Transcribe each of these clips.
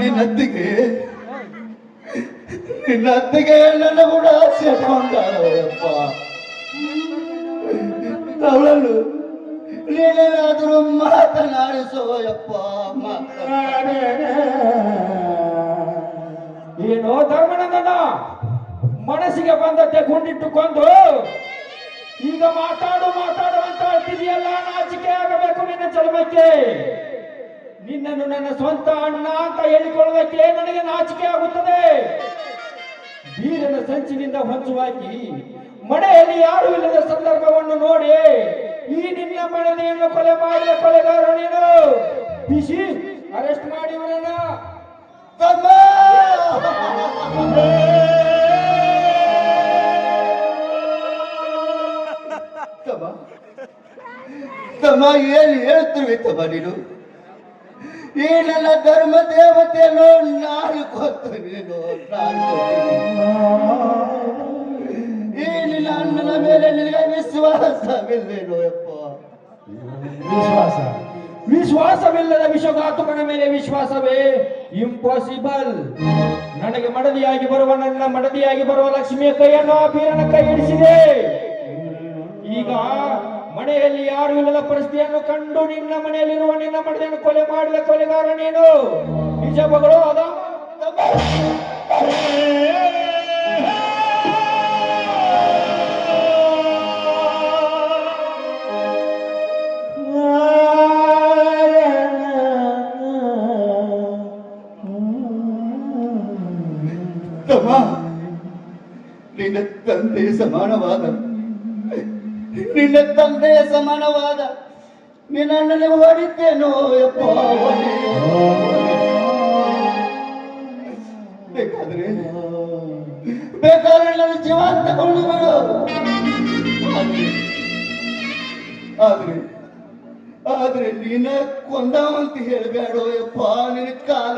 ನಿನ್ನತ್ತಿಗೆ ನನ್ನ ಕೂಡ ಸೇರ್ಕೊಂಡಾಳಪ್ಪ. ಅವಳನ್ನು ನೀನೇನಾದರೂ ಮಾತನಾಡಿಸುವಯಪ್ಪ. ಏನೋ ಧರ್ಮನಂದನ ಮನಸ್ಸಿಗೆ ಬಂದತ್ತೆ ಗುಂಡಿಟ್ಟುಕೊಂಡು ಈಗ ಮಾತಾಡು ಅಂತ ಹೇಳ್ತಿದೆಯಲ್ಲ, ನಾಚಿಕೆ ಆಗಬೇಕು ನಿನ್ನ ಚಲಮಕ್ಕೆ. ನಿನ್ನನ್ನು ನನ್ನ ಸ್ವಂತ ಅಣ್ಣ ಅಂತ ಹೇಳಿಕೊಳ್ಳುವುದಕ್ಕೆ ನನಗೆ ನಾಚಿಕೆ ಆಗುತ್ತದೆ. ವೀರನ ಸಂಚಿನಿಂದ ಹೊಂಚುವಾಕಿ ಮನೆಯಲ್ಲಿ ಯಾರು ಇಲ್ಲದ ಸಂದರ್ಭವನ್ನು ನೋಡಿ ಈ ನಿನ್ನ ಮನೆಯನ್ನು ಕೊಲೆ ಮಾಡಿದ ಕೊಲೆಗಾರ ನೀನು. ಬಿಸಿ ಅರೆಸ್ಟ್ ಮಾಡಿ ಇವರನ್ನ. ತಮ್ಮ ಏನು ಹೇಳ್ತೀವಿ ತಮ್ಮ ನೀನು? ಈ ನನ್ನ ಧರ್ಮ ದೇವತೆಯನ್ನು ನಾನು ಕೊತ್ತು ನೀನು. ಈ ನಿನ್ನ ಅಣ್ಣನ ಮೇಲೆ ನಿನಗೆ ವಿಶ್ವಾಸವಿಲ್ಲೇನೋ ಯಪ್ಪ? ವಿಶ್ವಾಸವಿಲ್ಲದ ವಿಶ್ವಘಾತುಕನ ಮೇಲೆ ವಿಶ್ವಾಸವೇ ಇಂಪಾಸಿಬಲ್. ನನಗೆ ಮಡದಿಯಾಗಿ ಬರುವ ಲಕ್ಷ್ಮಿಯ ಕೈಯನ್ನು ಆ ಬೀರನ ಕೈ ಹಿಡಿಸಿದೆ. ಈಗ ಮನೆಯಲ್ಲಿ ಯಾರು ಇಲ್ಲದ ಪರಿಸ್ಥಿತಿಯನ್ನು ಕಂಡು ನಿನ್ನ ಮನೆಯಲ್ಲಿರುವ ನಿನ್ನ ಮಡದಿಯನ್ನು ಕೊಲೆ ಮಾಡಿದ ಕೊಲೆಗಾರ ನೀನು. ನಿಜ ಮಗಳು ಅದ ನಿನ್ನ ತಂದೆಯ ಸಮಾನವಾದ ನಿನ್ನ ಅಣ್ಣನಿಗೆ ಹೊಡಿತೇನೋ ಯಪ್ಪ. ಬೇಕಾದ್ರೆ ನನ್ನ ಜೀವ ತಗೊಂಡು ಬಿಡು. ಆದ್ರೆ ನೀನ ಕೊಂದಾವಂತ ಹೇಳ್ಬೇಡೋ ಯಪ್ಪ. ನಿನ್ನ ಕಾಲ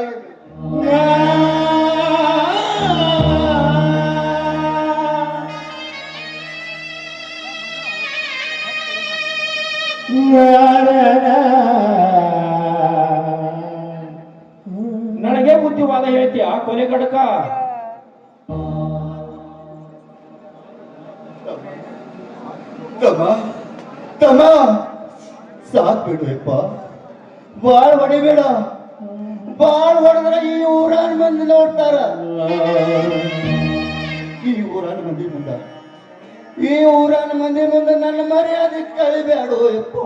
ನನಗೆ ಬುದ್ಧಿವಾದ ಹೇಳ್ತೀಯ ಕೊಲೆ ಕಡಕ? ತಮ್ಮ ಸಾಕ್ ಬಿಡುವಪ್ಪ. ಬಾಳ್ ಹೊಡಿಬೇಡ. ಬಾಳ್ ಹೊಡೆದ್ರೆ ಈ ಊರಾನ ಮಂದಿ ನೋಡ್ತಾರ. ಈ ಊರಾನ ಮಂದಿ ಮುಂದೆ ನನ್ನ ಮರ್ಯಾದೆ ಕಳಿಬೇಡು ಯಪ್ಪ.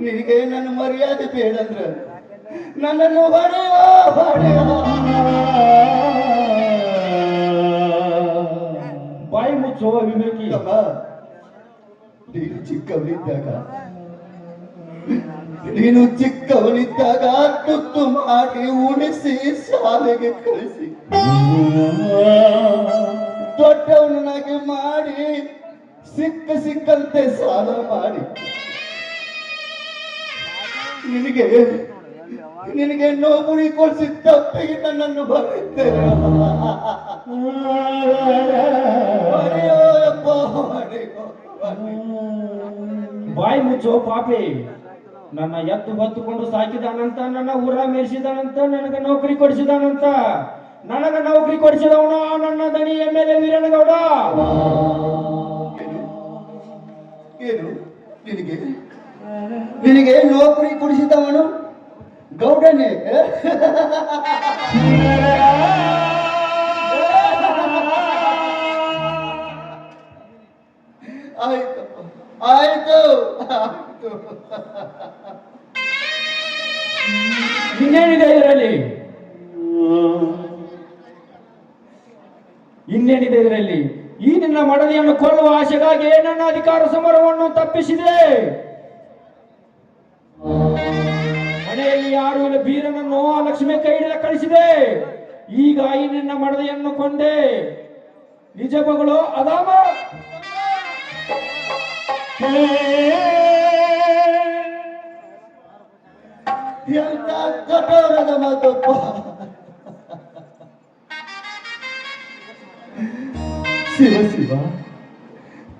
ನಿನಗೆ ನನ್ನ ಮರ್ಯಾದೆ ಬೇಡಂದ್ರ ನನ್ನನ್ನು ಹೊಡೆಯೋ. ಬಾಯಿ ಮುಚ್ಚುವ ವಿವೇಕಿ. ನೀನು ಚಿಕ್ಕವನಿದ್ದಾಗ ತುತ್ತು ಮಾಡಿ ಉಣಿಸಿ ಶಾಲೆಗೆ ಕಳಿಸಿ ದೊಡ್ಡವನಾಗಿ ಮಾಡಿ ಸಿಕ್ಕಂತೆ ಸಾಲ ಮಾಡಿ ನಿನಗೆ ನೋವುಳಿ ಕೊಡಿಸಿ ತಪ್ಪಿಗೆ ನನ್ನನ್ನು ಬರುತ್ತೆ. ಬಾಯಿ ಮುಚ್ಚೋ ಪಾಪಿ. ನನ್ನ ಎತ್ತು ಹೊತ್ತುಕೊಂಡು ಸಾಕಿದಾನಂತ, ನನ್ನ ಊರ ಮೇರಿಸಿದಾನಂತ, ನನಗೆ ನೌಕರಿ ಕೊಡಿಸಿದಾನಂತ. ನನಗೆ ನೌಕರಿ ಕೊಡಿಸಿದವನ ನನ್ನ ದಣಿಯ ಮೇಲೆ ವೀರನಗೌಡ. ಏನು ನಿನಗೆ ನೌಕರಿ ಕೊಡಿಸಿದವನು ಗೌಡನೇ? ಆಯ್ತು. ಇನ್ನೇನಿದೆ ಇದರಲ್ಲಿ? ಈ ನಿನ್ನ ಮಡದಿಯನ್ನು ಕೊಲ್ಲುವ ಆಶೆಗಾಗಿ ನನ್ನ ಅಧಿಕಾರ ಸಮರವನ್ನು ತಪ್ಪಿಸಿದೆ. ಮನೆಯಲ್ಲಿ ಯಾರು ಇಲ್ಲ ಬೀರನನ್ನು ಆ ಲಕ್ಷ್ಮಿ ಕೈ ಹಿಡಿದ ಕಳಿಸಿದೆ. ಈಗ ಈ ನಿನ್ನ ಮಡದಿಯನ್ನು ಕೊಂದೆ. ನಿಜ ಮಗಳು ಅದಾಮ. ಎಂತ ಕಠೋರದ ಮಾತಪ್ಪ. ಶಿವ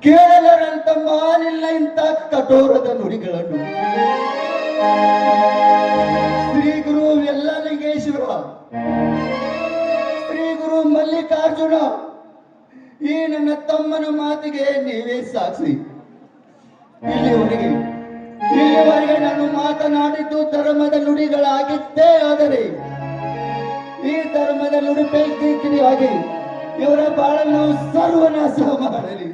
ಕೇಳರಂತ ಮಾನಿಲ್ಲ ಇಂಥ ಕಠೋರದ ನುಡಿಗಳನ್ನು. ಶ್ರೀ ಗುರು ಯಲ್ಲಲಿಂಗೇಶ್ವರ, ಶ್ರೀ ಗುರು ಮಲ್ಲಿಕಾರ್ಜುನ, ಈ ನನ್ನ ತಮ್ಮನ ಮಾತಿಗೆ ನೀವೇ ಸಾಕ್ಷಿ. ಇಲ್ಲಿವರೆಗೆ ನಾನು ಮಾತನಾಡಿದ್ದು ಧರ್ಮದ ನುಡಿಗಳಾಗಿದ್ದೇ ಆದರೆ ಈ ಧರ್ಮದ ನುಡಿ ಪೈಕಿಯಾಗಿ ಇವರ ಬಾಳನ್ನು ಸರ್ವನಾಶ ಮಾಡಲಿ.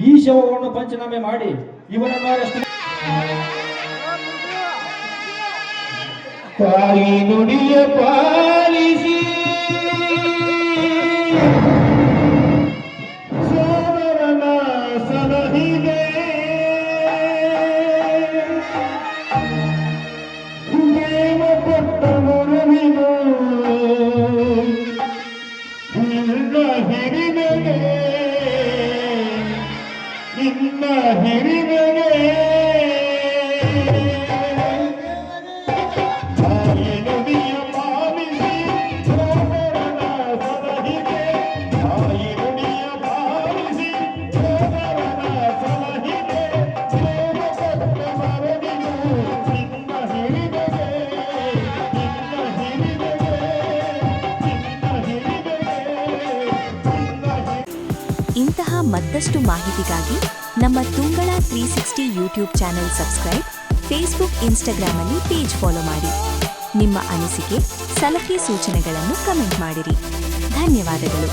ಈ ಶವವನ್ನು ಪಂಚನಾಮೆ ಮಾಡಿ ಇವನನ್ನು ಅರೆಸ್ಟ್ ತಾಯಿ ನುಡಿಯ ಪಾಲಿಸಿ ಸೋದರನ ಸಲಹಿದೆ ಪ್ರೇಮ ಕೊಟ್ಟ ಮುರುವಿನು ನಿನ್ನ ಹಿರಿಮೆಗೆ ನಿನ್ನ ಹಿರಿಮೆಗೆ ಇಂತಹ ಮತ್ತಷ್ಟು ಮಾಹಿತಿಗಾಗಿ ನಮ್ಮ Tungala 360 YouTube channel subscribe, Facebook, Instagram ಅಲ್ಲಿ ಪೇಜ್ ಫಾಲೋ ಮಾಡಿ. ನಿಮ್ಮ ಅನಿಸಿಕೆ, ಸಲಹೆ, ಸೂಚನೆಗಳನ್ನು ಕಮೆಂಟ್ ಮಾಡಿರಿ. ಧನ್ಯವಾದಗಳು.